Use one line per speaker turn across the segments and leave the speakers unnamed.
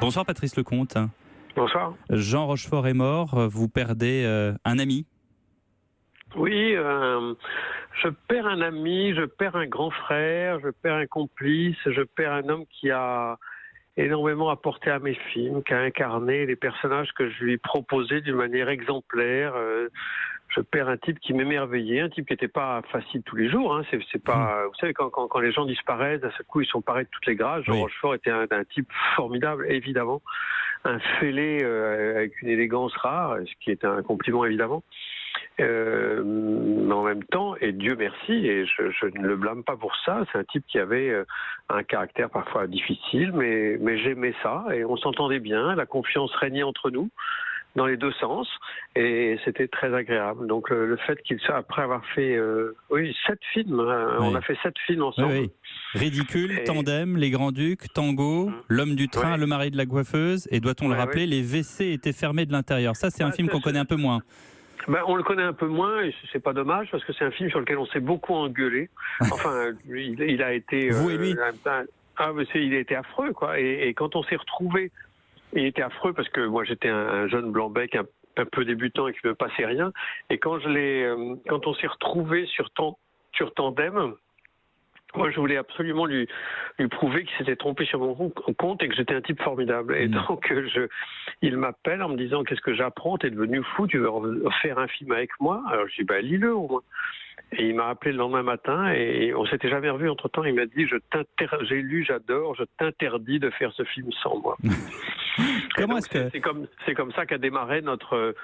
Bonsoir Patrice Lecomte.
Bonsoir.
Jean Rochefort est mort, vous perdez un ami.
Oui, je perds un ami, je perds un grand frère, je perds un complice, je perds un homme qui a énormément apporté à mes films, qui a incarné les personnages que je lui proposais d'une manière exemplaire. Je perds un type qui m'émerveillait, un type qui n'était pas facile tous les jours. Hein. C'est pas, vous savez, quand les gens disparaissent, d'un seul coup, ils sont parés de toutes les grâces. Jean Rochefort était un type formidable, évidemment. Un fêlé avec une élégance rare, ce qui est un compliment, évidemment. Mais en même temps, et Dieu merci, et je ne le blâme pas pour ça, c'est un type qui avait un caractère parfois difficile, mais j'aimais ça, et on s'entendait bien, la confiance régnait entre nous, dans les deux sens, et c'était très agréable. Donc le fait qu'il soit, après avoir fait 7 films, on a fait 7 films ensemble.
Oui. Ridicule, Tandem, Les Grands-Ducs, Tango, L'Homme du train, Le mari de la coiffeuse, et doit-on le rappeler, les WC étaient fermés de l'intérieur. Ça, c'est un film qu'on connaît un peu moins.
On le connaît un peu moins, et c'est pas dommage, parce que c'est un film sur lequel on s'est beaucoup engueulé. Enfin, il a été...
Vous et lui
il a été affreux, quoi. Et quand on s'est retrouvés, il était affreux, parce que moi, j'étais un jeune blanc-bec, un peu débutant et qui ne me passait rien. Et quand on s'est retrouvés sur Tandem, moi, je voulais absolument lui prouver qu'il s'était trompé sur mon compte et que j'étais un type formidable. Et donc, il m'appelle en me disant: qu'est-ce que j'apprends? T'es devenu fou, tu veux faire un film avec moi? Alors, je dis: lis-le au moins. Et il m'a appelé le lendemain matin et on s'était jamais revu entre temps. Il m'a dit: j'ai lu, j'adore, je t'interdis de faire ce film sans moi. C'est comme ça qu'a démarré notre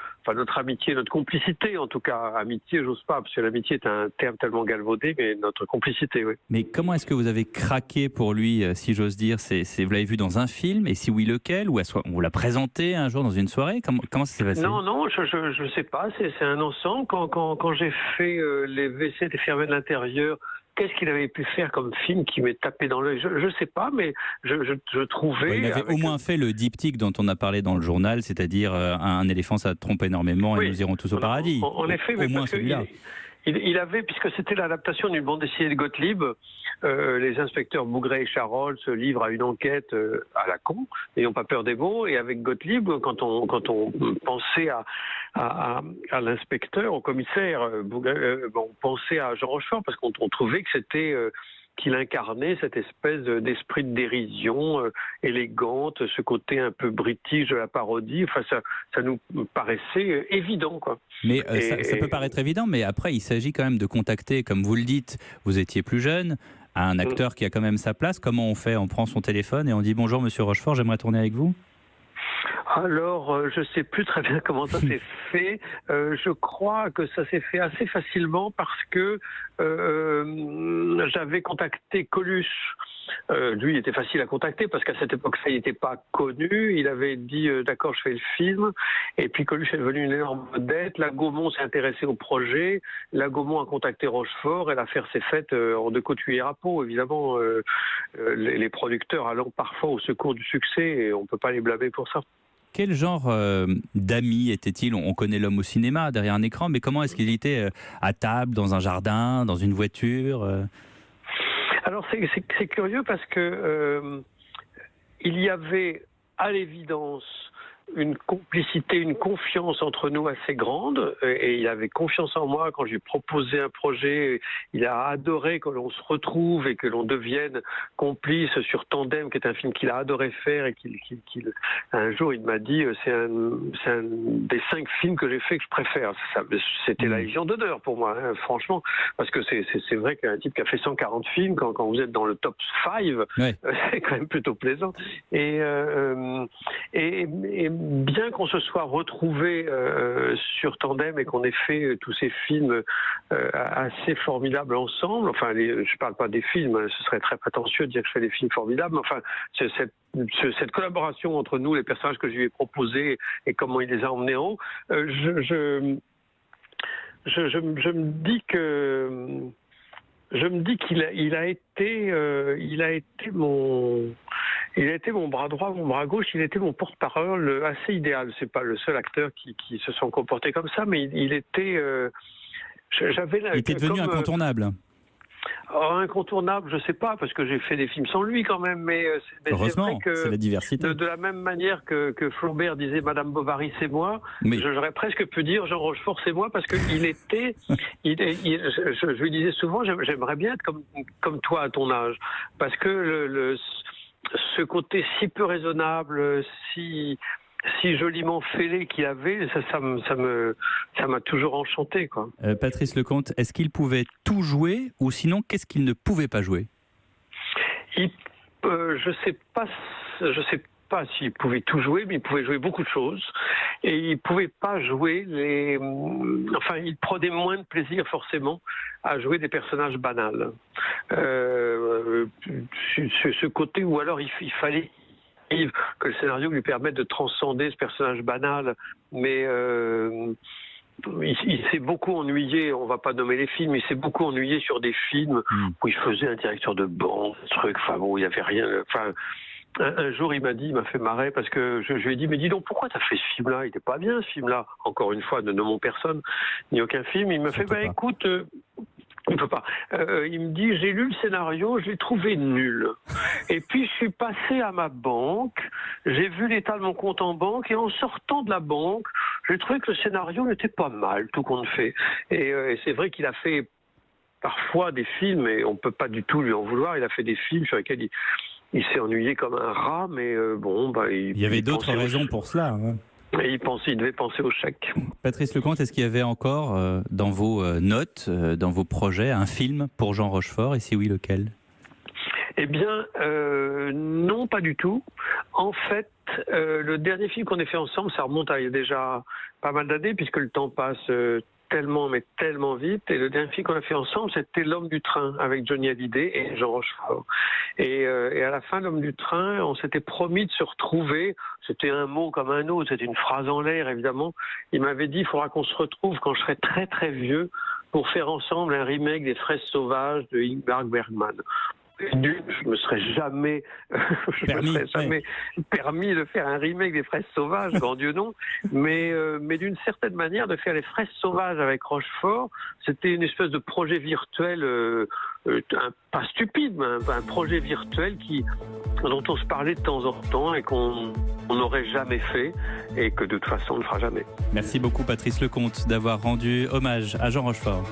amitié, notre complicité, en tout cas. Amitié, j'ose pas, parce que l'amitié est un terme tellement galvaudé, mais notre complicité, oui.
Mais comment est-ce que vous avez craqué pour lui, si j'ose dire? Vous l'avez vu dans un film, et si oui, lequel? Ou on vous l'a présenté un jour dans une soirée? Comment ça s'est passé?
Non, je sais pas, c'est un ensemble. Quand j'ai fait les WC étaient fermés de l'intérieur, qu'est-ce qu'il avait pu faire comme film qui m'est tapé dans l'œil? Je sais pas, mais je trouvais...
il avait au moins fait le diptyque dont on a parlé dans le journal, c'est-à-dire un éléphant, ça trompe énormément, et nous irons tous au paradis.
En effet, mais
au moins celui-là.
Il avait, puisque c'était l'adaptation d'une bande dessinée de Gottlieb, les inspecteurs Bougret et Charol se livrent à une enquête à la con, n'ayons pas peur des mots, et avec Gottlieb, quand on pensait à l'inspecteur, au commissaire, on pensait à Jean Rochefort, parce qu'on trouvait que c'était... qu'il incarnait cette espèce d'esprit de dérision élégante, ce côté un peu british de la parodie. Enfin, ça nous paraissait évident, quoi.
Mais ça peut paraître évident, mais après, il s'agit quand même de contacter, comme vous le dites, vous étiez plus jeune, un acteur qui a quand même sa place. Comment on fait? On prend son téléphone et on dit: bonjour Monsieur Rochefort, j'aimerais tourner avec vous.
Alors, je sais plus très bien comment ça s'est fait. Je crois que ça s'est fait assez facilement parce que j'avais contacté Coluche. Lui, il était facile à contacter parce qu'à cette époque-là, il n'était pas connu. Il avait dit d'accord, je fais le film. Et puis Coluche est devenu une énorme vedette. La Gaumont s'est intéressée au projet. La Gaumont a contacté Rochefort et l'affaire s'est faite en deux coups de cuillère à peau. Évidemment, les producteurs allant parfois au secours du succès, et on ne peut pas les blâmer pour ça.
Quel genre d'ami était-il? On connaît l'homme au cinéma, derrière un écran, mais comment est-ce qu'il était à table, dans un jardin, dans une voiture?
Alors c'est curieux parce que il y avait à l'évidence une complicité, une confiance entre nous assez grande, et il avait confiance en moi quand je lui proposais un projet. Il a adoré que l'on se retrouve et que l'on devienne complice sur Tandem, qui est un film qu'il a adoré faire, et un jour il m'a dit: c'est un des 5 films que j'ai fait que je préfère. C'était la Légion d'honneur pour moi, hein, franchement, parce que c'est vrai qu'un type qui a fait 140 films, quand vous êtes dans le top 5, c'est quand même plutôt plaisant. Et bien qu'on se soit retrouvés sur Tandem et qu'on ait fait tous ces films assez formidables ensemble, enfin, je parle pas des films, ce serait très prétentieux de dire que je fais des films formidables, mais enfin, cette collaboration entre nous, les personnages que je lui ai proposés et comment il les a emmenés en haut, je me dis qu'il a été mon bras droit, mon bras gauche, il était mon porte-parole assez idéal. C'est pas le seul acteur qui se sont comportés comme ça, mais il était...
il était devenu incontournable.
Incontournable, je sais pas, parce que j'ai fait des films sans lui quand même, mais
Heureusement, c'est la diversité.
De la même manière que Flaubert disait Madame Bovary c'est moi,
Oui.
j'aurais presque pu dire Jean Rochefort c'est moi, parce qu'il était, je lui disais souvent j'aimerais bien être comme toi à ton âge, parce que ce côté si peu raisonnable, si joliment fêlé qu'il avait, ça m'a toujours enchanté, quoi.
Patrice Lecomte, est-ce qu'il pouvait tout jouer ou sinon qu'est-ce qu'il ne pouvait pas jouer?
Je sais pas s'il pouvait tout jouer, mais il pouvait jouer beaucoup de choses. Et il pouvait pas jouer il prenait moins de plaisir forcément à jouer des personnages banals. Ce côté où alors il fallait que le scénario lui permette de transcender ce personnage banal, mais il s'est beaucoup ennuyé, on va pas nommer les films, il s'est beaucoup ennuyé sur des films où il faisait un directeur de banque, il y avait rien, un jour il m'a fait marrer parce que je lui ai dit mais dis donc pourquoi t'as fait ce film-là, il était pas bien ce film-là, encore une fois ne nommons personne ni aucun film, il me fait écoute, il peut pas. Il me dit, j'ai lu le scénario, je l'ai trouvé nul. Et puis je suis passé à ma banque, j'ai vu l'état de mon compte en banque, et en sortant de la banque, j'ai trouvé que le scénario n'était pas mal, tout compte fait. Et c'est vrai qu'il a fait parfois des films, et on peut pas du tout lui en vouloir, il a fait des films sur lesquels il s'est ennuyé comme un rat, mais il
y avait d'autres raisons pour cela. Hein.
Et il devait penser au chèque.
Patrice Lecomte, est-ce qu'il y avait encore dans vos notes, dans vos projets, un film pour Jean Rochefort, et si oui, lequel?
Eh bien, non, pas du tout. En fait, le dernier film qu'on ait fait ensemble, ça remonte à il y a déjà pas mal d'années, puisque le temps passe tellement vite. Et le dernier film qu'on a fait ensemble, c'était L'Homme du Train, avec Johnny Hallyday et Jean Rochefort. Et à la fin, L'Homme du Train, on s'était promis de se retrouver. C'était un mot comme un autre, c'était une phrase en l'air, évidemment. Il m'avait dit, il faudra qu'on se retrouve quand je serai très très vieux pour faire ensemble un remake des Fraises sauvages de Ingmar Bergman. Je me serais jamais permis de faire un remake des Fraises sauvages, grand Dieu non, mais d'une certaine manière de faire les Fraises sauvages avec Rochefort, c'était une espèce de projet virtuel, pas stupide, mais un projet virtuel dont on se parlait de temps en temps et qu'on n'aurait jamais fait et que de toute façon on ne fera jamais.
Merci beaucoup Patrice Lecomte d'avoir rendu hommage à Jean Rochefort.